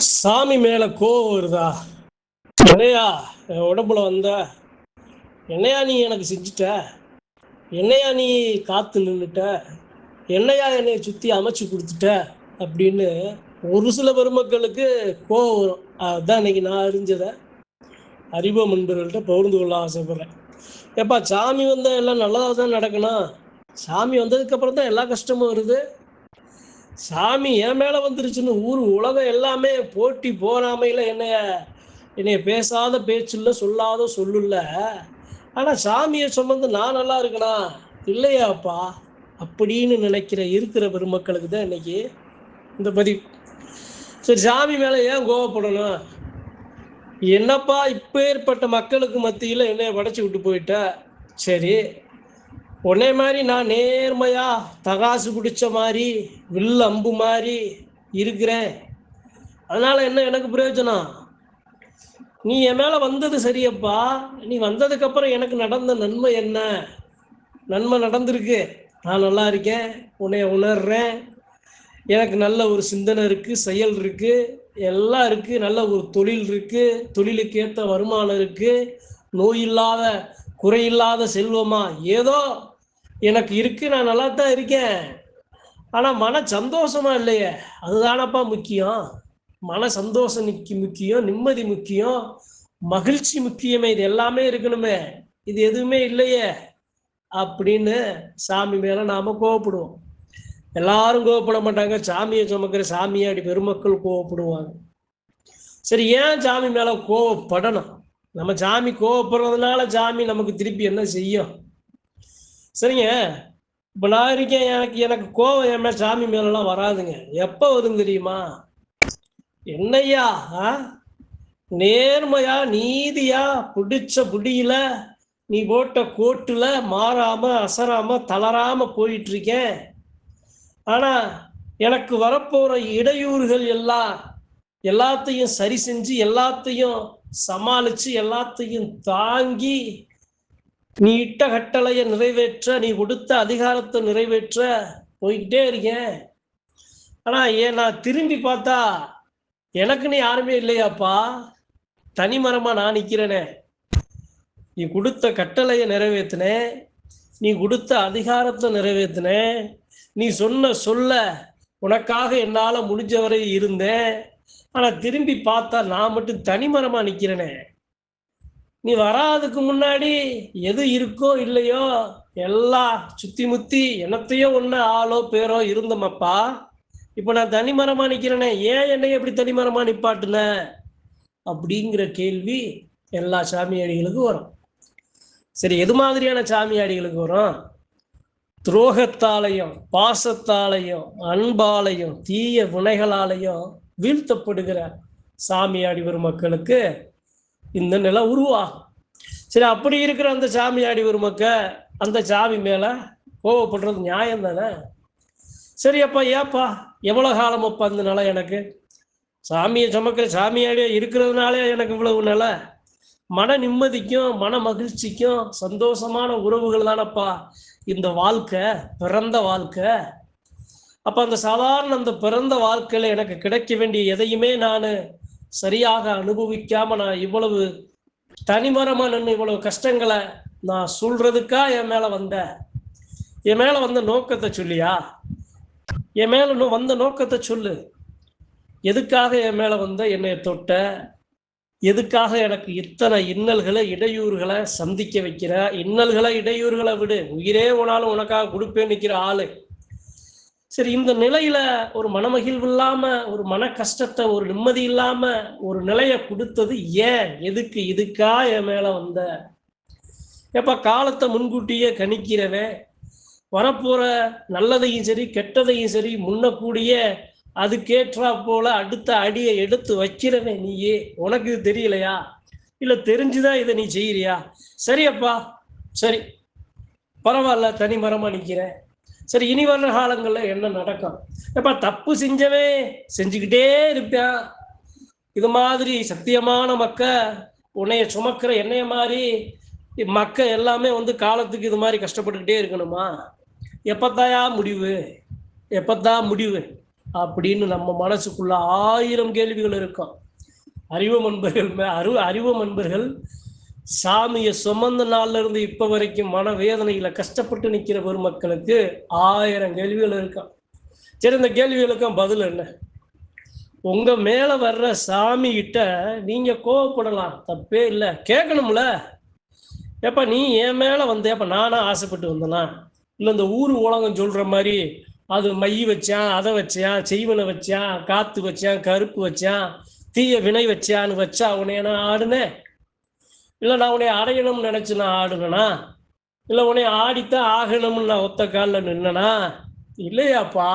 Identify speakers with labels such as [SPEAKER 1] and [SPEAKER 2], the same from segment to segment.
[SPEAKER 1] சாமி மேல கோவம் வருதா? என்னையா என் உடம்புல வந்த? என்னையா நீ எனக்கு செஞ்சுட்ட? என்னையா நீ காத்து நின்னுட்ட? என்னையா என்னைய சுத்தி அமைச்சு கொடுத்துட்ட? அப்படின்னு ஒரு சில பெருமக்களுக்கு கோவம் வரும். அதுதான் இன்னைக்கு நான் அறிஞ்சதை அறிவோம் நண்பர்கள்ட்ட பகிர்ந்து கொள்ள ஆசைப்படுறேன். ஏப்பா, சாமி வந்தா எல்லாம் நல்லதாக தான் நடக்கணும். சாமி வந்ததுக்கப்புறம் தான் எல்லா கஷ்டமும் வருது. சாமி என் மேலே வந்துருச்சுன்னு ஊர் உலகம் எல்லாமே போட்டி போறாமையில் என்னைய பேசாத பேச்சுல்ல, சொல்லாத சொல்லுல. ஆனால் சாமியை சுமந்து நான் நல்லா இருக்கணும் இல்லையாப்பா அப்படின்னு நினைக்கிற இருக்கிற பெருமக்களுக்கு தான் இன்னைக்கு இந்த பதிவு. சரி, சாமி மேலே ஏன் கோவப்படணும்? என்னப்பா இப்போ ஏற்பட்ட மக்களுக்கு மத்தியில் என்னைய படைச்சி விட்டு போயிட்ட. சரி, உன்னே மாதிரி நான் நேர்மையா தகாசு பிடிச்ச மாதிரி வில் அம்பு மாதிரி இருக்கிறேன். அதனால என்ன எனக்கு பிரயோஜனம்? நீ என் மேல வந்தது சரியப்பா. நீ வந்ததுக்கு அப்புறம் எனக்கு நடந்த நன்மை என்ன? நன்மை நடந்திருக்கு. நான் நல்லா இருக்கேன், உன்னைய உணர்றேன், எனக்கு நல்ல ஒரு சிந்தனை இருக்கு, செயல் இருக்கு, எல்லாம் இருக்கு, நல்ல ஒரு தொழில் இருக்கு, தொழிலுக்கு ஏற்ற வருமானம் இருக்கு, நோய் இல்லாத குறையில்லாத செல்வமா ஏதோ எனக்கு இருக்கு, நான் நல்லா தான் இருக்கேன். ஆனா மன சந்தோஷமா இல்லையே, அதுதானப்பா முக்கியம். மன சந்தோஷம் முக்கியம், நிம்மதி முக்கியம், மகிழ்ச்சி முக்கியமே. இது எல்லாமே இருக்கணுமே, இது எதுவுமே இல்லையே அப்படின்னு சாமி மேல நாம கோவப்படுவோம். எல்லாரும் கோவப்பட மாட்டாங்க. சாமியை சுமக்கிற சாமியாடி பெருமக்கள் கோவப்படுவாங்க. சரி, ஏன் சாமி மேல கோவப்படணும்? நம்ம சாமி கோவப்படுறதுனால சாமி நமக்கு திருப்பி என்ன செய்யும்? சரிங்க, இப்ப நான் இருக்கேன், எனக்கு கோவம் என் மேல சாமி மேலெல்லாம் வராதுங்க. எப்ப வரும் தெரியுமா? என்னையா நேர்மையா நீதியா பிடிச்ச புடியில நீ போட்ட கோட்டுல மாறாம அசராம தளராம போயிட்டு இருக்கேன். ஆனா எனக்கு வரப்போற இடையூறுகள் எல்லாத்தையும் சரி செஞ்சு, எல்லாத்தையும் சமாளிச்சு, எல்லாத்தையும் தாங்கி, நீ இட்ட கட்டளையை நிறைவேற்ற, நீ கொடுத்த அதிகாரத்தை நிறைவேற்ற போய்கிட்டே இருக்கேன். ஆனா நான் திரும்பி பார்த்தா எனக்குன்னு யாருமே இல்லையாப்பா. தனிமரமா நான் நிக்கிறேனே. நீ கொடுத்த கட்டளையை நிறைவேற்றினேன், நீ கொடுத்த அதிகாரத்தை நிறைவேற்றினேன், நீ சொன்ன சொல்ல உனக்காக என்னால முடிஞ்சவரை இருந்தேன். ஆனா திரும்பி பார்த்தா நான் மட்டும் தனிமரமா நிக்கிறேனே. நீ வராதுக்கு முன்னாடி எது இருக்கோ இல்லையோ எல்லாம் சுத்தி முத்தி என்னத்தையோ ஒண்ணு ஆளோ பேரோ இருந்தோமப்பா. இப்ப நான் தனிமரமா நிக்கிறேனே, ஏன் என்னை எப்படி தனிமரமா நிப்பாட்டுன அப்படிங்கிற கேள்வி எல்லா சாமியாடிகளுக்கும் வரும். சரி, எது மாதிரியான சாமியாடிகளுக்கு வரும்? துரோகத்தாலையும் பாசத்தாலையும் அன்பாலையும் தீய வினைகளாலையும் வீழ்த்தப்படுகிற சாமியாடி வரும் மக்களுக்கு இந்த நிலை உருவாகும். சரி, அப்படி இருக்கிற அந்த சாமியாடி வரும் மக்கள் அந்த சாமி மேல கோவப்படுறது நியாயம் தானே? சரி அப்பா, ஏப்பா எவ்வளவு காலம் அப்பா இந்த நிலை? எனக்கு சாமியை சுமக்கிற சாமியாடியா இருக்கிறதுனாலே எனக்கு இவ்வளவு நிலை. மன நிம்மதிக்கும் மன மகிழ்ச்சிக்கும் சந்தோஷமான உறவுகள் தானப்பா இந்த வாழ்க்கை, பிறந்த வாழ்க்கை. அப்ப அந்த சாதாரண அந்த பிறந்த வாழ்க்கையில எனக்கு கிடைக்க வேண்டிய எதையுமே நான் சரியாக அனுபவிக்காம நான் இவ்வளவு தனிமரமா நின்று இவ்வளவு கஷ்டங்களை நான் சொல்றதுக்கா என் மேல வந்த நோக்கத்தை சொல்லியா? என் மேல வந்த நோக்கத்தை சொல்லு. எதுக்காக என் மேல வந்த என்னை தொட்ட? எதுக்காக எனக்கு இத்தனை இன்னல்களை இடையூறுகளை சந்திக்க வைக்கிற? இன்னல்களை இடையூறுகளை விடு, உயிரே போனாலும் உனக்காக கொடுப்பேன் நிற்கிற ஆளு. சரி, இந்த நிலையில ஒரு மனமகிழ்வு இல்லாம, ஒரு மன கஷ்டத்தை, ஒரு நிம்மதி இல்லாம ஒரு நிலையை கொடுத்தது ஏன்? எதுக்கு? இதுக்கா என் மேல வந்த? எப்ப காலத்தை முன்கூட்டியே கணிக்கிறவன், வரப்போற நல்லதையும் சரி கெட்டதையும் சரி முன்னக்கூடிய அதுக்கேற்றா போல அடுத்த அடியை எடுத்து வைக்கிறவன் நீயே. உனக்கு இது தெரியலையா? இல்ல தெரிஞ்சுதான் இதை நீ செய்யறியா? சரியப்பா, சரி பரவாயில்ல, தனி மரமா நிக்கிறேன். சரி, இனி வர்ற காலங்கள்ல என்ன நடக்கும்? எப்ப தப்பு செஞ்சவே செஞ்சுக்கிட்டே இருப்பான். இது மாதிரி சத்தியமான மக்க உன்னைய சுமக்கிற என்னைய மாதிரி மக்க எல்லாமே காலத்துக்கு இது மாதிரி கஷ்டப்பட்டுக்கிட்டே இருக்கணுமா? எப்பத்தான் முடிவு? அப்படின்னு நம்ம மனசுக்குள்ள 1000 கேள்விகள் இருக்கும். அறிவு அன்பர்கள் சாமியை சுமந்த நாள்ல இருந்து இப்ப வரைக்கும் மனவேதனையில கஷ்டப்பட்டு நிக்கிற பெருமக்களுக்கு 1000 கேள்விகள் இருக்கும். சரி, இந்த கேள்விகளுக்கும் பதில் என்ன? உங்க மேல வர்ற சாமி கிட்ட நீங்க கோவப்படலாம், தப்பே இல்லை, கேட்கணும்ல. ஏப்பா நீ என் மேல வந்த, அப்ப நானா ஆசைப்பட்டு வந்தனா? இல்லை இந்த ஊர் உலகம் சொல்ற மாதிரி அது மை வச்சான், அதை வச்சான், செய்வனை வச்சான், காத்து வச்சான், கருப்பு வச்சான், தீய வினை வச்சான்னு வச்சா உன்னைய நான் ஆடுனேன்? இல்லை நான் உன்னை அடையணும்னு நினைச்சு நான் ஆடுனா? இல்லை உன்னை ஆடித்தான் ஆகணும்னு நான் ஒத்த காலில் நின்னனா? இல்லையாப்பா,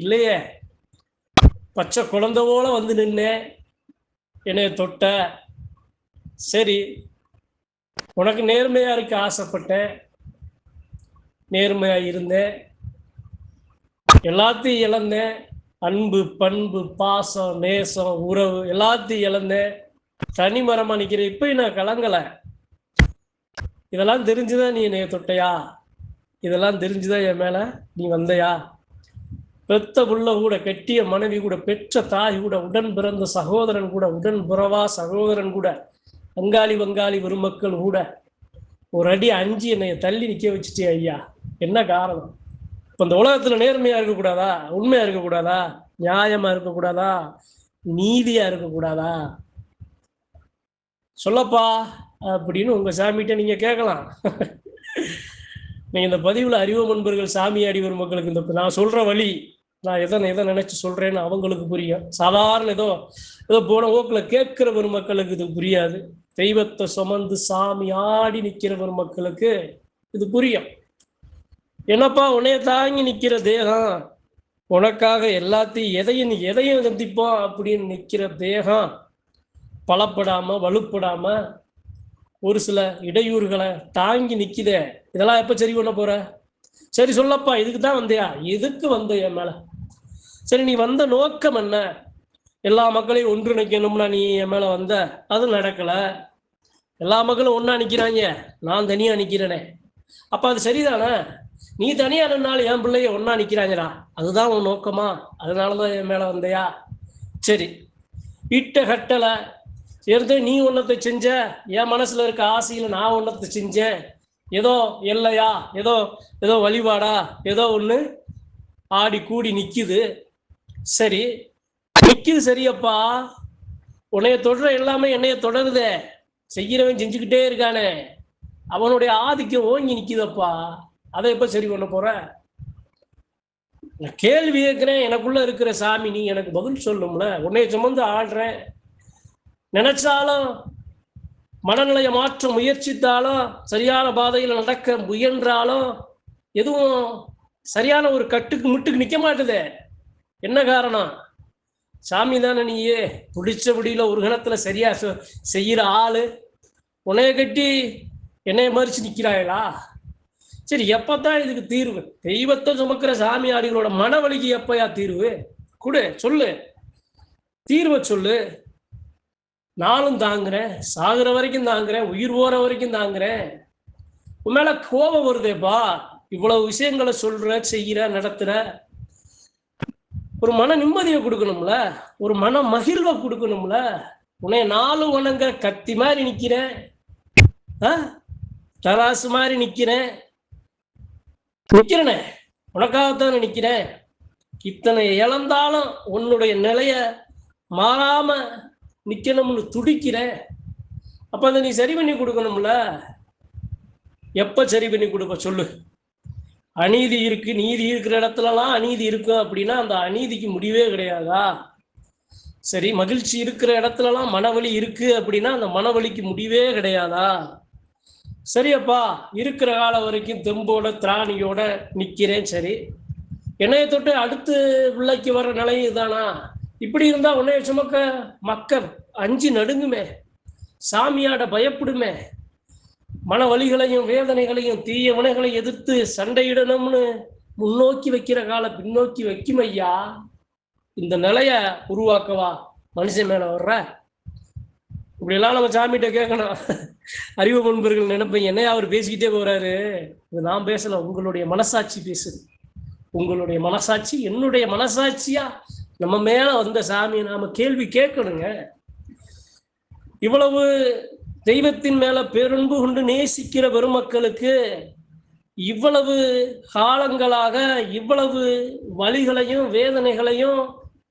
[SPEAKER 1] இல்லையே. பச்சை குழந்தை போல வந்து நின்னேன், என்னைய தொட்ட. சரி, உனக்கு நேர்மையா இருக்க ஆசைப்பட்டேன், நேர்மையா இருந்தேன், எல்லாத்தையும் இழந்தேன். அன்பு, பண்பு, பாசம், நேசம், உறவு எல்லாத்தையும் இழந்தேன். தனிமரமா நிக்கிறேன். இப்பயும் நான் கலங்கல. இதெல்லாம் தெரிஞ்சுதான் நீ என்னைய தொட்டையா? இதெல்லாம் தெரிஞ்சுதான் என் மேல நீ வந்தையா? பெத்த புள்ள கூட, கெட்டிய மனைவி கூட, பெற்ற தாய் கூட, உடன் பிறந்த சகோதரன் கூட, உடன் புறவா சகோதரன் கூட, வங்காளி பெருமக்கள் கூட ஒரு அடி அஞ்சு என்னைய தள்ளி நிக்க வச்சுட்டே ஐயா. என்ன காரணம்? இப்ப இந்த உலகத்துல நேர்மையா இருக்கக்கூடாதா? உண்மையா இருக்கக்கூடாதா? நியாயமா இருக்கக்கூடாதா? நீதியா இருக்கக்கூடாதா? சொல்லப்பா அப்படின்னு உங்க சாமிகிட்ட நீங்க கேட்கலாம். நீங்க இந்த பதிவுல அறிவு நண்பர்கள் சாமியாடி வரும் மக்களுக்கு இந்த நான் சொல்ற வழி, நான் எதை நினைச்சு சொல்றேன்னு அவங்களுக்கு புரியும். சாதாரண ஏதோ போன ஓக்கில் கேட்கிற பெருமக்களுக்கு இது புரியாது. தெய்வத்தை சுமந்து சாமி ஆடி நிக்கிற பெருமக்களுக்கு இது புரியும். என்னப்பா உன்னைய தாங்கி நிக்கிற தேகம், உனக்காக எல்லாத்தையும் எதையும் சந்திப்போம் அப்படின்னு நிக்கிற தேகம் பலப்படாம வலுப்படாம ஒரு சில இடையூறுகளை தாங்கி நிக்குதே, இதெல்லாம் எப்ப சரி பண்ண போற? சரி சொல்லப்பா, இதுக்கு தான் வந்தியா? எதுக்கு வந்த என் மேல? சரி, நீ வந்த நோக்கம் என்ன? எல்லா மக்களையும் ஒன்றிணைக்கணும்னா நீ என் மேல வந்த, அது நடக்கல. எல்லா மக்களும் ஒன்னா நிக்கிறாங்க, நான் தனியா நிக்கிறேனே, அப்ப அது சரிதானே? நீ தனியா நின்னாலும் என் பிள்ளைய ஒன்னா நிக்கிறாங்கடா, அதுதான் உன் நோக்கமா? அதனாலதான் என் மேல வந்தையா? சரி, இட்ட கட்டளை இருந்து நீ ஒன்னத்தை செஞ்ச, என் மனசுல இருக்க ஆசையில நான் ஒன்னத்தை செஞ்சேன். ஏதோ இல்லையா, ஏதோ வழிபாடா, ஏதோ ஒண்ணு ஆடி கூடி நிக்குது. சரி, நிக்குது சரியப்பா. உன்னைய தொடர எல்லாமே என்னைய தொடருதே, செய்யறவன் செஞ்சுக்கிட்டே இருக்கானே, அவனுடைய ஆதிக்கம் ஓங்கி நிக்குதப்பா. அதை எப்ப சரி பண்ண போற? நான் கேள்வி கேட்கிறேன், எனக்குள்ள இருக்கிற சாமி நீ எனக்கு பதில் சொல்லும்ல. உன்னைய சுமந்து ஆடுறேன், நினைச்சாலும் மனநிலையை மாற்ற முயற்சித்தாலும் சரியான பாதையில் நடக்க முயன்றாலும் எதுவும் சரியான ஒரு கட்டுக்கு முட்டுக்கு நிக்க மாட்டுதே. என்ன காரணம்? சாமி தானே நீயே. பிடிச்சபடியில ஒரு கணத்துல சரியா செய்யற ஆளு உன்னைய கட்டி என்னைய மறிச்சு நிக்கிறாங்களா? சரி, எப்பதான் இதுக்கு தீர்வு? தெய்வத்தை சுமக்கிற சாமியாடிகளோட மனவழிக்கு எப்பயா தீர்வு கொடு? சொல்லு, தீர்வை சொல்லு. நானும் தாங்குறேன், சாகுற வரைக்கும் தாங்குறேன், உயிர் போற வரைக்கும் தாங்குறேன். உன் மேல கோபம் வருதேப்பா. இவ்வளவு விஷயங்களை சொல்ற, செய்யற, நடத்துற. ஒரு மன நிம்மதியை கொடுக்கணும்ல, ஒரு மன மகிழ்வை கொடுக்கணும்ல. உன்னை நாலு வணங்க கத்தி மாதிரி நிக்கிறேன், தராசு மாதிரி நிக்கிறேனே, உனக்காகத்தானே நிக்கிறேன். இத்தனை இழந்தாலும் உன்னுடைய நிலைய மாறாம நிக்கணும்னு துடிக்கிறேன். அப்ப அதை நீ சரி பண்ணி கொடுக்கணும்ல. எப்ப சரி பண்ணி கொடுப்ப சொல்லு? அநீதி இருக்கு, நீதி இருக்கிற இடத்துலலாம் அநீதி இருக்கும் அப்படின்னா அந்த அநீதிக்கு முடிவே கிடையாதா? சரி, மகிழ்ச்சி இருக்கிற இடத்துலலாம் மனவழி இருக்கு அப்படின்னா அந்த மனவழிக்கு முடிவே கிடையாதா? சரியப்பா, இருக்கிற காலம் வரைக்கும் தெம்போட திராணியோட நிக்கிறேன். சரி, என்னைய தொட்டு அடுத்து பிள்ளைக்கு வர நிலை இதுதானா? இப்படி இருந்தா உன்னைய சுமக்க மக்கள் அஞ்சு நடுங்குமே, சாமியாட பயப்படுமே, மன வலிகளையும் வேதனைகளையும் தீய வினைகளையும் எதிர்த்து சண்டையிடணும்னு முன்னோக்கி வைக்கிற கால பின்னோக்கி வைக்கும் ஐயா. இந்த நிலைய உருவாக்கவா மனுஷன் மேல வர்ற? இப்படியெல்லாம் நம்ம சாமிகிட்ட கேட்கணும். அறிவு நண்பர்கள் நினைப்பீங்க, என்னையா அவர் பேசிக்கிட்டே போறாரு? இது நான் பேசல, உங்களுடைய மனசாட்சி பேசுது. உங்களுடைய மனசாட்சி என்னுடைய மனசாட்சியா நம்ம மேல வந்த சாமியை நாம கேள்வி கேட்கணுங்க. இவ்வளவு தெய்வத்தின் மேல பேரன்பு கொண்டு நேசிக்கிற பெருமக்களுக்கு இவ்வளவு காலங்களாக இவ்வளவு வலிகளையும் வேதனைகளையும்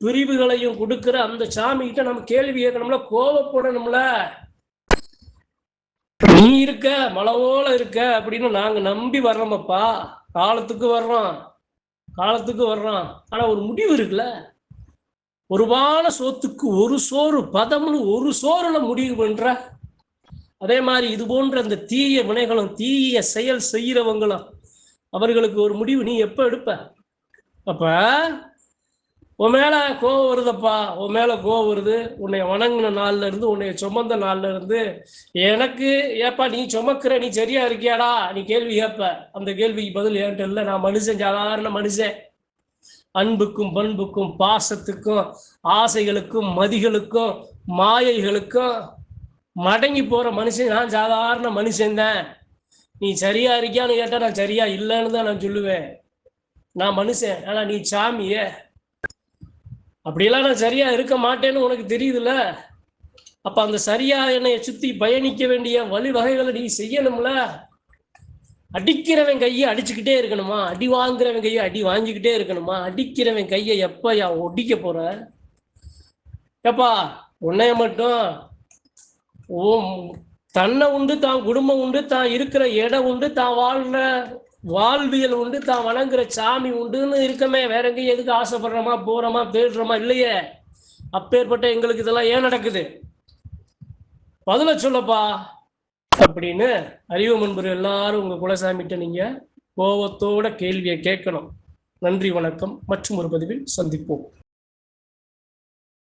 [SPEAKER 1] பிரிவுகளையும் கொடுக்கிற அந்த சாமி கிட்ட நம்ம கேள்வி கேட்கணும்ல, கோவப்படணும்ல. நீ இருக்க மலவோல இருக்க அப்படின்னு நாங்க நம்பி வர்றோமப்பா. காலத்துக்கு வர்றோம். ஆனா ஒரு முடிவு இருக்குல்ல. ஒரு வாழ சோத்துக்கு ஒரு சோறு பதம்னு ஒரு சோறுல முடிவு பண்ற. அதே மாதிரி இது போன்ற அந்த தீய வினைகளும் தீய செயல் செய்யறவங்களும் அவர்களுக்கு ஒரு முடிவு நீ எப்ப எடுப்ப? அப்ப உன் மேல கோவம் வருதப்பா, உன் மேல கோவம் வருது. உன்னை வணங்கின நாள்ல இருந்து, உன்னை சுமந்த நாள்ல இருந்து எனக்கு ஏப்பா நீ சுமக்கிற, நீ சரியா இருக்கியாடா நீ கேள்வி கேட்ப. அந்த கேள்விக்கு பதில் ஏன்ட்டு இல்லை. நான் மனுஷன், சாதாரண மனுஷன். அன்புக்கும் பண்புக்கும் பாசத்துக்கும் ஆசைகளுக்கும் மதிகளுக்கும் மாயைகளுக்கும் மடங்கி போற மனுஷன். நான் சாதாரண மனுஷன்தான். நீ சரியா இருக்கியான்னு கேட்டா நான் சரியா இல்லைன்னு தான் நான் சொல்லுவேன். நான் மனுஷன், ஆனா நீ சாமிய. அப்படியெல்லாம் நான் சரியா இருக்க மாட்டேன்னு உனக்கு தெரியுதுல்ல. அப்ப அந்த சரியா என்னை சுத்தி பயணிக்க வேண்டிய வழிவகைகளை நீ செய்யணும்ல. அடிக்கிறவன் கையை அடிச்சுக்கிட்டே இருக்கணுமா? அடி வாங்குறவன் கையை அடி வாங்கிக்கிட்டே இருக்கணுமா? அடிக்கிறவன் கையை எப்ப ஒடிக்க போற? எப்பா உன்னைய மட்டும் தன்னை உண்டு, தான் குடும்பம் உண்டு, தான் இருக்கிற இடம் உண்டு, தான் வாழ்ற வாழ்வியல் உண்டு, தான் வணங்குற சாமி உண்டுன்னு இருக்கமே. வேற எங்கேயும் எதுக்கு ஆசைப்படுறோமா, போறோமா, தேடுறோமா? இல்லையே. அப்பேற்பட்ட எங்களுக்கு இதெல்லாம் ஏன் நடக்குது? பதில சொல்லப்பா அப்படின்னு அறிவு முன்பு எல்லாரும் உங்க குலசாமிகிட்ட நீங்க கோபத்தோட கேள்வியை கேட்கணும். நன்றி, வணக்கம். மற்றும் ஒரு பதிவில் சந்திப்போம்.